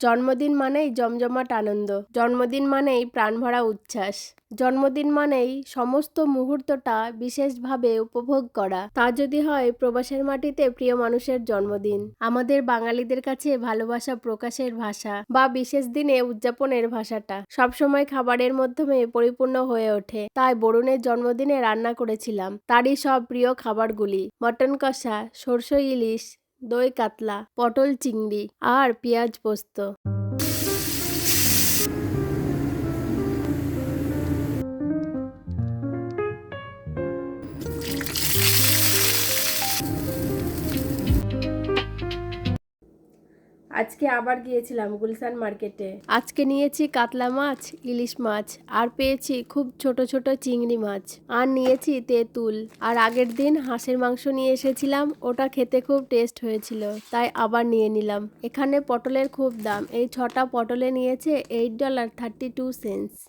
জন্মদিন মানেই জমজমাট আনন্দ, জন্মদিন মানেই প্রাণভরা উচ্ছ্বাস, জন্মদিন মানেই সমস্ত মুহূর্তটা বিশেষভাবে উপভোগ করা। তা যদি হয় প্রবাসের মাটিতে প্রিয় মানুষের জন্মদিন, আমাদের বাঙালিদের কাছে ভালোবাসা প্রকাশের ভাষা বা বিশেষ দিনে উদযাপনের ভাষাটা সবসময় খাবারের মাধ্যমে পরিপূর্ণ হয়ে ওঠে। তাই বরুণের জন্মদিনে রান্না করেছিলাম তারই সব প্রিয় খাবারগুলি: মটন কষা, সরষে ইলিশ, দই কাতলা, পটল চিংড়ি আর পেঁয়াজ পোস্ত। আজকে আবার গিয়েছিলাম গুলশান মার্কেটে। আজকে নিয়েছি কাতলা মাছ, ইলিশ মাছ, আর পেয়েছি খুব ছোট ছোট চিংড়ি মাছ, আর নিয়েছি তেঁতুল। আর আগের দিন হাঁসের মাংস নিয়ে এসেছিলাম, ওটা খেতে খুব টেস্ট হয়েছিল, তাই আবার নিয়ে নিলাম। এখানে পটলের খুব দাম, এই 6টা পটলে নিয়েছে $8.32।